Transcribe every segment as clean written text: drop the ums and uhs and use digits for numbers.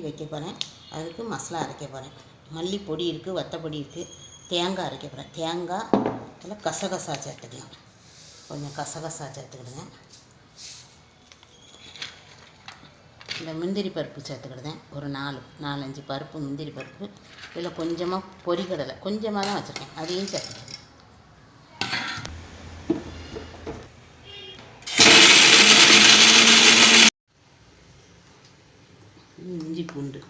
வைக்க போகிறேன். அதுக்கு மசாலா அரைக்க போகிறேன். மல்லிப்பொடி இருக்குது, வத்தப்பொடி இருக்குது, தேங்காய் அரைக்க போகிறேன். தேங்காய் அதில் கசகசா சேர்த்துக்கலாம். கொஞ்சம் கசகசா சேர்த்துக்கிடுங்க. இந்த முந்திரி பருப்பு சேர்த்துக்கிடுதேன். ஒரு 4-5 பருப்பு முந்திரி பருப்பு. இதில் கொஞ்சமாக பொரிக்கடலை கொஞ்சமாக தான் வச்சுருக்கேன், அதையும் சேர்த்துக்கிடுங்க. இஞ்சி பூண்டு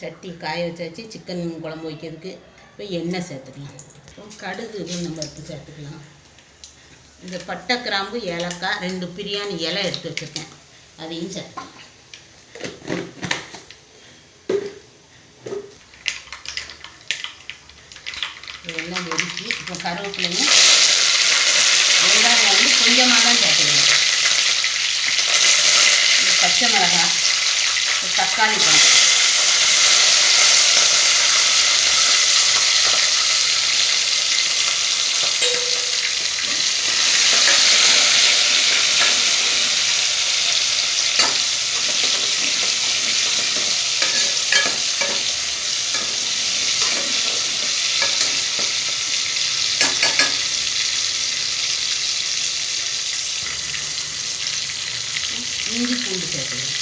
சட்டி காய வச்சாச்சு. சிக்கன் குழம்பு வைக்கிறதுக்கு இப்போ எண்ணெய் சேர்த்துக்கலாம். கடுகு நம்ம எடுத்து சேர்த்துக்கலாம். இந்த பட்டை, கிராம்பு, ஏலக்காய், 2 பிரியாணி இலை எடுத்து வச்சுருக்கேன், அதையும் சேர்த்துக்கலாம். எல்லாம் வெடிச்சு இப்போ கருவேப்பிலையும் வெங்காயம் வந்து கொஞ்சமாக தான் சேர்த்துக்கணும். பச்சை மிளகாய், தக்காளி பழம், இஞ்சி பூண்டு சேர்த்துக்கணும்.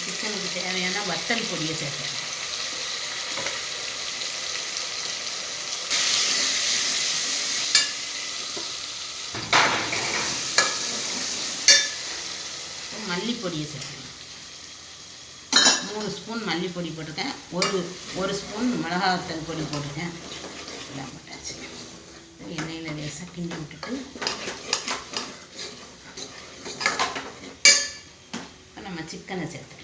சிக்கனுக்கு தேவையான வத்தல் பொடியை சேர்த்துக்கணும். மல்லிப்பொடியை சேர்த்துக்கணும். 3 ஸ்பூன் மல்லிப்பொடி போட்டிருக்கேன். ஒரு ஸ்பூன் மிளகாத்தல் பொடி போட்டிருக்கேன். எல்லாம் போட்டாச்சு. எண்ணெயில் லேசாக கிண்டி விட்டுட்டு நம்ம சிக்கனை சேர்த்துக்கலாம்.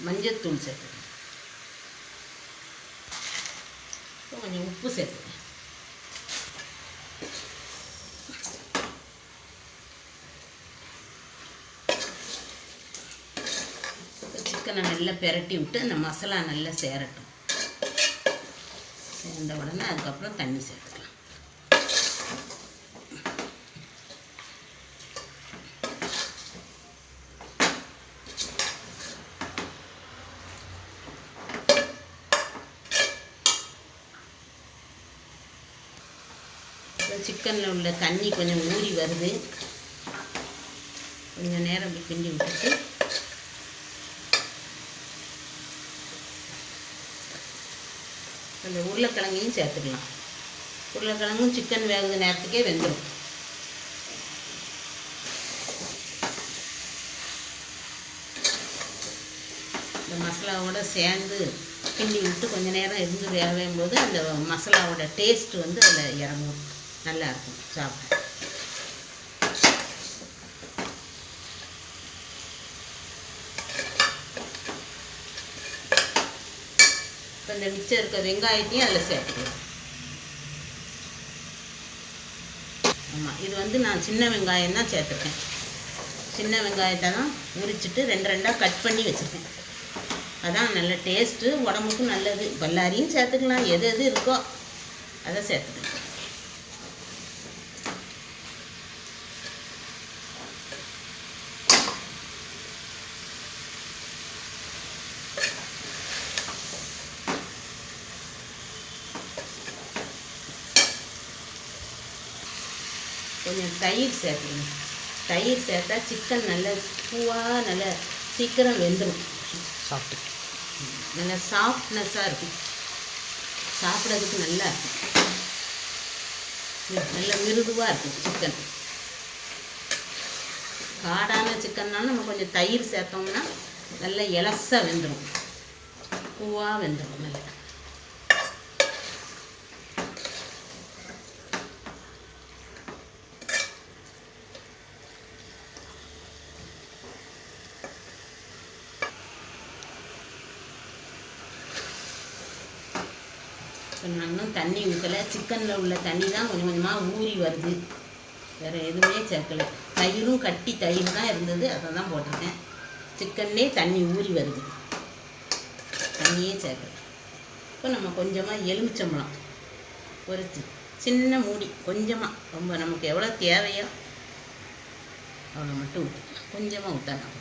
மஞ்சத்தூள் சேர்த்துக்கணும். கொஞ்சம் உப்பு சேர்த்துக்கணும். சிக்கனை நல்லா பெரட்டி விட்டு அந்த மசாலா நல்லா சேரட்டும். சேர்ந்த உடனே அதுக்கப்புறம் தண்ணி சேர்த்துக்கலாம். சிக்கனில் உள்ள தண்ணி கொஞ்சம் ஊறி வருது. கொஞ்சம் நேரம் அப்படி கிண்டி விட்டுட்டு அந்த உருளைக்கிழங்கையும் சேர்த்துக்கலாம். உருளைக்கிழங்கும் சிக்கன் வேகுற நேரத்துக்கே வெந்துடும். இந்த மசாலாவோட சேர்ந்து கிண்டி விட்டு கொஞ்சம் நேரம் இருந்து வேகும் போது அந்த மசாலாவோட டேஸ்ட் வந்து அதில் இறங்கும். நல்லாயிருக்கும் சாப்பிட. இப்போ இந்த மிச்சம் இருக்க வெங்காயத்தையும் அதில் சேர்த்துக்கலாம். ஆமாம், இது வந்து நான் சின்ன வெங்காயம் தான் சேர்த்துருக்கேன். சின்ன வெங்காயத்தை தான் உரிச்சிட்டு 2 கட் பண்ணி வச்சுருக்கேன். அதான் நல்ல டேஸ்ட்டு, உடம்புக்கும் நல்லது. பல்லாரியும் சேர்த்துக்கலாம், எது இருக்கோ அதை சேர்த்துக்கலாம். கொஞ்சம் தயிர் சேர்த்துக்கணும். தயிர் சேர்த்தா சிக்கன் நல்ல பூவாக நல்ல சீக்கிரம் வெந்துடும். சாப்பிட்டு நல்லா சாஃப்ட்னஸாக இருக்கும், சாப்பிட்றதுக்கு நல்லா இருக்கும், நல்ல மிருதுவாக இருக்கும் சிக்கன். காடான சிக்கன்னாலும் நம்ம கொஞ்சம் தயிர் சேர்த்தோம்னா நல்லா இலசாக வெந்துடும், பூவாக வெந்துடும் நல்லா. இன்னும் தண்ணி ஊற்றலை, சிக்கனில் உள்ள தண்ணி தான் கொஞ்சம் கொஞ்சமாக ஊறி வருது, வேறு எதுவுமே சேர்க்கலை. தயிரும் கட்டி தயிர் தான் இருந்தது, அதை தான் போட்டிருக்கேன். சிக்கன்லேயே தண்ணி ஊறி வருது, தண்ணியே சேர்க்கலை. இப்போ நம்ம கொஞ்சமாக எலுமிச்சம்பழம் ஒரு சின்ன மூடி, கொஞ்சமாக, ரொம்ப நமக்கு எவ்வளோ தேவையோ அவ்வளோ மட்டும் ஊற்றலாம், கொஞ்சமாக ஊற்றலாம்.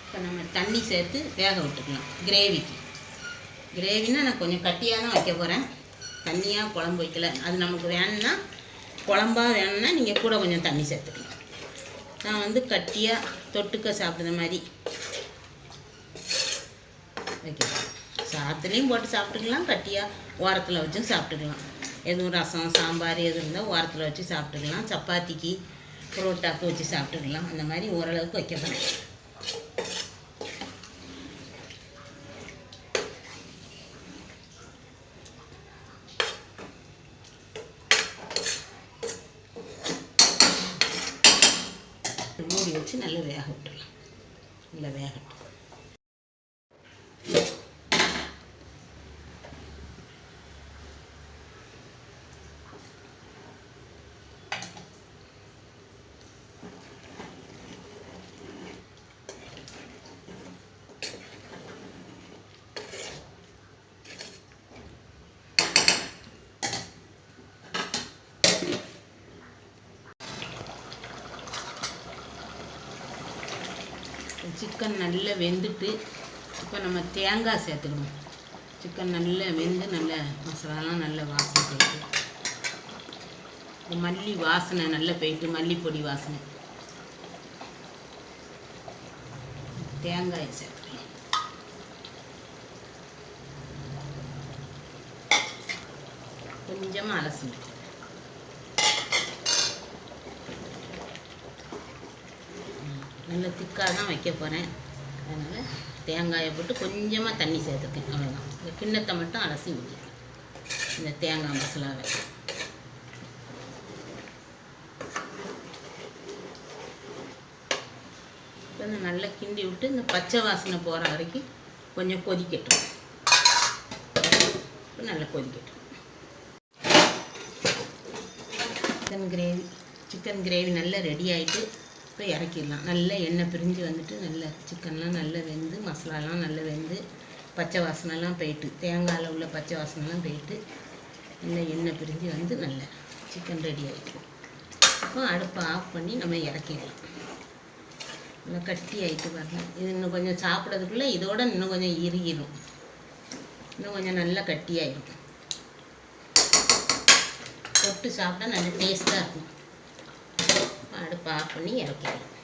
இப்போ நம்ம தண்ணி சேர்த்து வேக விட்டுக்கலாம். கிரேவின்னா நான் கொஞ்சம் கட்டியாக தான் வைக்க போகிறேன், தண்ணியாக குழம்பு வைக்கல. அது நமக்கு வேணும்னா, குழம்பா வேணும்னா நீங்கள் கூட கொஞ்சம் தண்ணி சேர்த்துக்கலாம். நான் வந்து கட்டியாக தொட்டுக்க சாப்பிட்ற மாதிரி வைக்கிறேன். சாத்துலேயும் போட்டு சாப்பிட்டுக்கலாம், கட்டியாக ஓரத்தில் வச்சும் சாப்பிட்டுக்கலாம். எதுவும் ரசம் சாம்பார் எது இருந்தால் ஓரத்தில் வச்சு சாப்பிட்டுக்கலாம். சப்பாத்திக்கு புரோட்டாக்கு வச்சு சாப்பிட்டுக்கலாம். அந்த மாதிரி ஓரளவுக்கு வைக்க போகிறேன். மூடி வச்சு நல்லா வேக விட்டுடலாம். நல்லா வேகட்டும். சிக்கன் நல்லா வெந்துட்டு இப்போ நம்ம தேங்காய் சேர்த்துக்கணும். சிக்கன் நல்லா வெந்து நல்ல மசாலாலாம் நல்ல வாசனை போயிட்டு, மல்லி வாசனை நல்லா போயிட்டு, மல்லிப்பொடி வாசனை, தேங்காயை சேர்த்துக்கலாம். கொஞ்சமாக அலசி நல்ல திக்காக தான் வைக்க போகிறேன். அதனால் தேங்காயை போட்டு கொஞ்சமாக தண்ணி சேர்த்துக்கேன், அவ்வளோதான். இந்த கிண்ணத்தை மட்டும் அலசி ஊற்றிக்கேன் இந்த தேங்காய் மசாலாவை. இப்போ நல்லா கிண்டி விட்டு இந்த பச்சை வாசனை போகிற வரைக்கும் கொஞ்சம் கொதிக்கட்டும். இப்போ நல்லா கொதிக்கட்டும். சிக்கன் கிரேவி நல்லா ரெடி ஆகிட்டு இப்போ இறக்கிடலாம். நல்லா எண்ணெய் பிரிஞ்சு வந்துட்டு நல்லா சிக்கன்லாம் நல்லா வெந்து, மசாலாலாம் நல்லா வெந்து, பச்சை வாசனைலாம் போயிட்டு, தேங்காயில் உள்ள பச்சை வாசனைலாம் போயிட்டு நல்லா எண்ணெய் பிரிஞ்சு வந்து நல்லா சிக்கன் ரெடி ஆகிட்டு, இப்போ அடுப்பை ஆஃப் பண்ணி நம்ம இறக்கிடலாம். நல்லா கட்டி ஆகிட்டு வரணும். இது இன்னும் கொஞ்சம் சாப்பிட்றதுக்குள்ளே இதோட இன்னும் கொஞ்சம் இறுகிடும், இன்னும் கொஞ்சம் நல்லா கட்டியாயிடும். தொட்டு சாப்பிட்டா நல்ல டேஸ்ட்டாக இருக்கும். அடுப்பை ஆஃப் பண்ணி இறக்கிடலாம்.